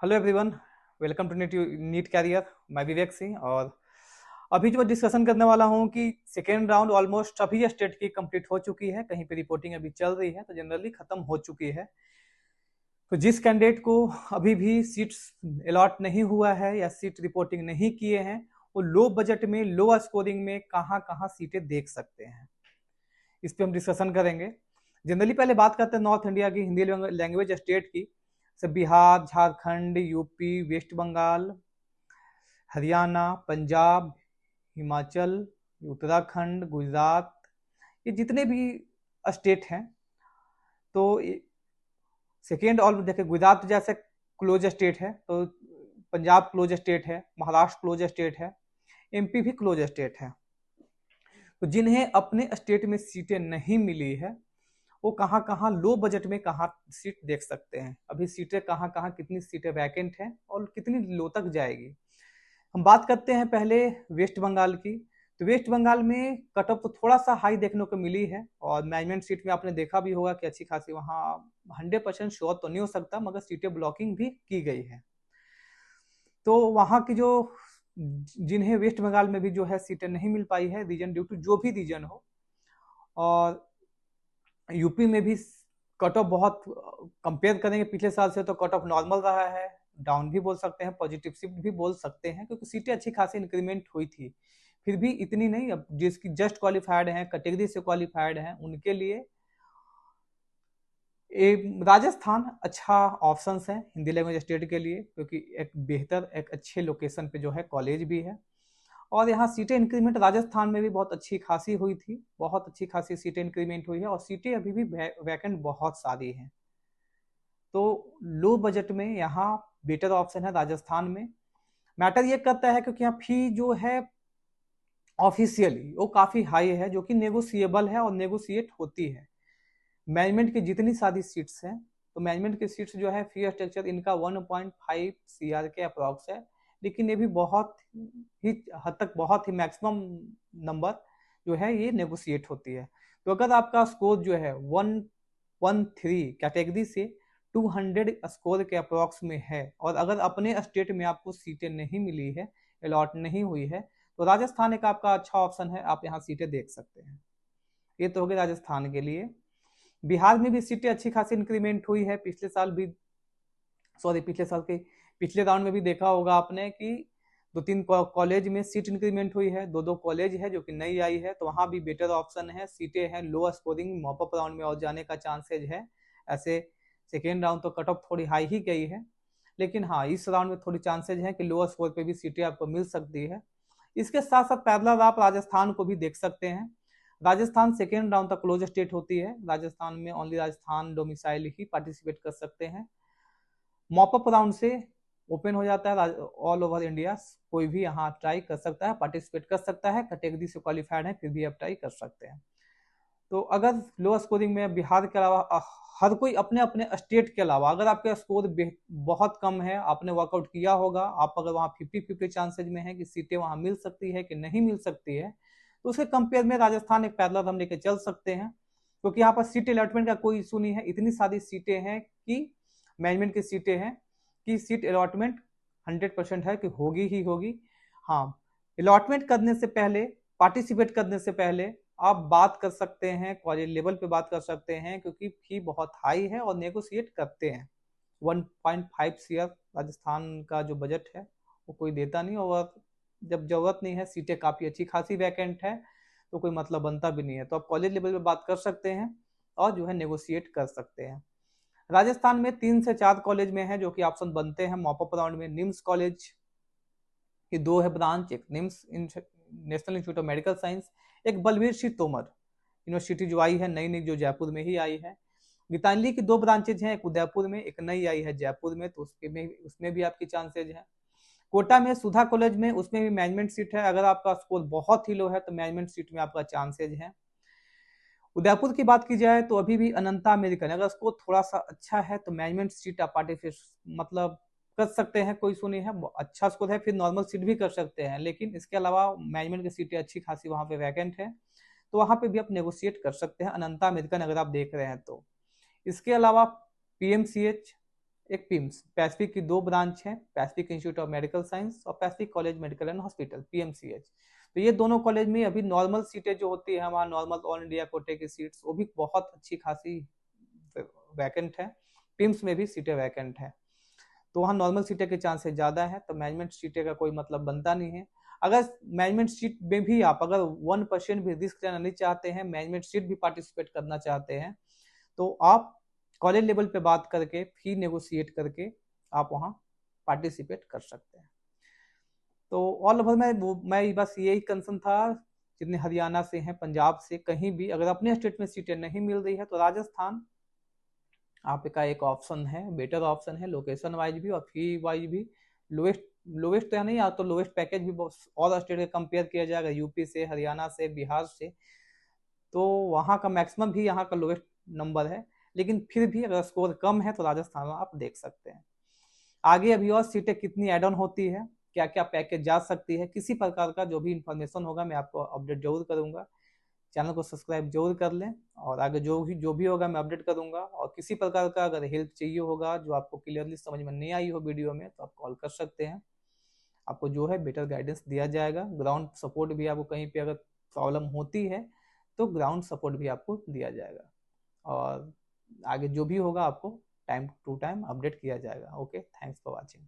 Hello everyone, welcome to NEET career. मैं विवेक सिंह और अभी जो डिस्कशन करने वाला हूं कि सेकेंड राउंड ऑलमोस्ट सभी स्टेट की कंप्लीट हो चुकी है। कहीं पे रिपोर्टिंग अभी चल रही है तो जनरली खत्म हो चुकी है। तो जिस कैंडिडेट को अभी भी सीट्स अलॉट नहीं हुआ है या सीट रिपोर्टिंग नहीं किए हैं, वो लो बजट में लो स्कोरिंग में कहाँ कहाँ सीटें देख सकते हैं, इस पे हम डिस्कशन करेंगे। जनरली पहले बात करते हैं नॉर्थ इंडिया की हिंदी लैंग्वेज स्टेट की। सब बिहार, झारखंड, यूपी, वेस्ट बंगाल, हरियाणा, पंजाब, हिमाचल, उत्तराखंड, गुजरात, ये जितने भी स्टेट हैं, तो सेकेंड और देखिए गुजरात जैसे क्लोज स्टेट है, तो पंजाब क्लोज स्टेट है, महाराष्ट्र क्लोज स्टेट है, एमपी भी क्लोज स्टेट है। तो जिन्हें अपने स्टेट में सीटें नहीं मिली है वो कहाँ कहाँ लो बजट में कहाँ सीट देख सकते हैं। अभी सीटें कहाँ कहाँ कितनी सीटें वैकेंट हैं और कितनी लो तक जाएगी। हम बात करते हैं पहले वेस्ट बंगाल की। तो वेस्ट बंगाल में कट ऑफ तो थोड़ा सा हाई देखने को मिली है और मैनेजमेंट सीट में आपने देखा भी होगा कि अच्छी खासी वहाँ 100% श्योर तो नहीं हो सकता, मगर सीटें ब्लॉकिंग भी की गई है। तो वहाँ की जो जिन्हें वेस्ट बंगाल में भी जो है सीटें नहीं मिल पाई है, रीजन ड्यू टू जो भी रीजन हो, और यूपी में भी कट ऑफ बहुत कंपेयर करेंगे पिछले साल से तो कट ऑफ नॉर्मल रहा है, डाउन भी बोल सकते हैं, पॉजिटिव शिफ्ट भी बोल सकते हैं, क्योंकि सीटें अच्छी खासी इंक्रीमेंट हुई थी। फिर भी इतनी नहीं, अब जिसकी जस्ट क्वालिफाइड हैं, कैटेगरी से क्वालिफाइड हैं, उनके लिए राजस्थान अच्छा ऑप्शन है हिंदी लैंग्वेज स्टेट के लिए, क्योंकि एक बेहतर एक अच्छे लोकेशन पे जो है कॉलेज भी है। और यहाँ सीटें इंक्रीमेंट राजस्थान में भी बहुत अच्छी खासी हुई थी, बहुत अच्छी खासी सीटें इंक्रीमेंट हुई है और सीटें अभी भी वैकेंट बहुत सारी हैं। तो लो बजट में यहाँ बेटर ऑप्शन है राजस्थान में। मैटर ये करता है क्योंकि यहाँ फी जो है ऑफिशियली वो काफी हाई है, जो कि नेगोशिएबल है और नेगोशिएट होती है। मैनेजमेंट की जितनी सारी सीट्स हैं, तो मैनेजमेंट की सीट्स जो है फी स्ट्रक्चर इनका 1.5 CR के अप्रॉक्स है, लेकिन ये भी बहुत ही हद तक, बहुत ही मैक्सिमम नंबर जो है ये नेगोशिएट होती है। तो अगर आपका स्कोर जो है 113 कैटेगरी से 200 स्कोर के अप्रॉक्स में है और अगर अपने स्टेट में आपको सीटें नहीं मिली है, अलॉट नहीं हुई है, तो राजस्थान एक आपका अच्छा ऑप्शन है, आप यहाँ सीटें देख सकते हैं। ये तो हो गया राजस्थान के लिए। बिहार में भी सीटें अच्छी खासी इंक्रीमेंट हुई है पिछले साल भी, सॉरी पिछले साल के पिछले राउंड में भी देखा होगा आपने कि 2-3 कॉलेज में सीट इंक्रीमेंट हुई है, 2-2 कॉलेज है जो कि नई आई है, तो वहां भी बेटर ऑप्शन है, सीटें हैं। लो स्कोरिंग मॉपअप राउंड में और जाने का चांसेज है। ऐसे सेकेंड राउंड तो कट ऑफ थोड़ी हाई ही गई है, लेकिन हाँ इस राउंड में थोड़ी चांसेज है कि लोअर स्कोर पे भी सीटें आपको मिल सकती है। इसके साथ साथ पैरेलल आप राजस्थान को भी देख सकते हैं। राजस्थान सेकेंड राउंड तक क्लोज स्टेट होती है, राजस्थान में ओनली राजस्थान डोमिसाइल ही पार्टिसिपेट कर सकते हैं। मॉपअप राउंड से ओपन हो जाता है ऑल ओवर इंडिया, कोई भी यहाँ ट्राई कर सकता है, पार्टिसिपेट कर सकता है, कैटेगरी से क्वालिफाइड है फिर भी आप ट्राई कर सकते हैं। तो अगर लो स्कोरिंग में बिहार के अलावा हर कोई अपने अपने स्टेट के अलावा, अगर आपका स्कोर बहुत कम है, आपने वर्कआउट किया होगा, आप अगर वहाँ 50-50 चांसेज में है कि सीटें वहाँ मिल सकती है कि नहीं मिल सकती है, तो उसके कंपेयर में राजस्थान एक पैरेलल हम लेके चल सकते हैं, क्योंकि यहाँ पर सीट अलॉटमेंट का कोई इशू नहीं है। इतनी सारी सीटें हैं कि मैनेजमेंट की सीटें हैं कि सीट अलॉटमेंट 100% है कि होगी ही होगी। हाँ, अलॉटमेंट करने से पहले, पार्टिसिपेट करने से पहले आप बात कर सकते हैं, कॉलेज लेवल पे बात कर सकते हैं, क्योंकि फी बहुत हाई है और नेगोशिएट करते हैं। 1.5 CR राजस्थान का जो बजट है वो कोई देता नहीं, और जब जरूरत नहीं है, सीटें काफ़ी अच्छी खासी वैकेंट है, तो कोई मतलब बनता भी नहीं है, तो आप कॉलेज लेवल पे बात कर सकते हैं और जो है नेगोशिएट कर सकते हैं। राजस्थान में 3 से 4 कॉलेज में है जो कि ऑप्शन बनते हैं मॉपअप राउंड में। निम्स कॉलेज की 2 है ब्रांच, एक NIMS national institute of Medical science, एक बलवीर सिंह तोमर यूनिवर्सिटी जो आई है नई नई, जो जयपुर में ही आई है। गीतांजलि की 2 ब्रांचेज हैं, एक उदयपुर में, एक नई आई है जयपुर में, तो उसमें भी आपकी चांसेज है। कोटा में सुधा कॉलेज में, उसमें भी मैनेजमेंट सीट है, अगर आपका स्कोर बहुत ही लो है तो मैनेजमेंट सीट में आपका चांसेज है। उदयपुर की बात की जाए तो अभी भी अनंता अमेरिकन, अगर स्कोर थोड़ा सा अच्छा है तो मैनेजमेंट सीट आप पार्टिसिपेट मतलब कर सकते हैं, कोई इशू नहीं है। अच्छा स्कोर है फिर नॉर्मल सीट भी कर सकते हैं, लेकिन इसके अलावा मैनेजमेंट की सीटें अच्छी खासी वहाँ पे वैकेंट है, तो वहाँ पे भी आप नेगोशिएट कर सकते हैं अनंता अमेरिकन अगर आप देख रहे हैं तो। इसके अलावा PMCH एक पिम्स, पैसिफिक की 2 ब्रांच है, Pacific Institute of Medical Science और Pacific College Medical and Hospital PMCH। तो ये दोनों कॉलेज में अभी नॉर्मल सीटें जो होती है हमारा नॉर्मल ऑल इंडिया कोटे की सीट्स, वो भी बहुत अच्छी खासी वैकेंट है। पिम्स में भी सीटें वैकेंट है, तो वहाँ नॉर्मल सीटें के चांसेस ज़्यादा है, तो मैनेजमेंट सीटें का कोई मतलब बनता नहीं है। अगर मैनेजमेंट सीट में भी आप अगर 1% भी रिस्क लेना नहीं चाहते हैं, मैनेजमेंट सीट भी पार्टिसिपेट करना चाहते हैं, तो आप कॉलेज लेवल पे बात करके फी नेगोशिएट करके आप वहाँ पार्टिसिपेट कर सकते हैं। तो ऑल ओवर मैं बस यही कंसर्न था, जितने हरियाणा से हैं, पंजाब से, कहीं भी अगर अपने स्टेट में सीटें नहीं मिल रही है तो राजस्थान आपका एक ऑप्शन है, बेटर ऑप्शन है, लोकेशन वाइज भी और फी वाइज भी। लोएस्ट लोएस्ट तो नहीं, तो लोएस्ट पैकेज भी और स्टेट के कंपेयर किया जाएगा, यूपी से, हरियाणा से, बिहार से, तो वहाँ का मैक्सिमम भी यहाँ का लोएस्ट नंबर है। लेकिन फिर भी अगर स्कोर कम है तो राजस्थान में आप देख सकते हैं। आगे अभी और सीटें कितनी एड ऑन होती है, क्या क्या पैकेज जा सकती है, किसी प्रकार का जो भी इंफॉर्मेशन होगा मैं आपको अपडेट जरूर करूंगा। चैनल को सब्सक्राइब जरूर कर लें, और आगे जो भी होगा मैं अपडेट करूंगा। और किसी प्रकार का अगर हेल्प चाहिए होगा जो आपको क्लियरली समझ में नहीं आई हो वीडियो में, तो आप कॉल कर सकते हैं, आपको जो है बेटर गाइडेंस दिया जाएगा। ग्राउंड सपोर्ट भी आपको कहीं पे अगर प्रॉब्लम होती है तो ग्राउंड सपोर्ट भी आपको दिया जाएगा, और आगे जो भी होगा आपको टाइम टू टाइम अपडेट किया जाएगा। Okay, thanks for watching.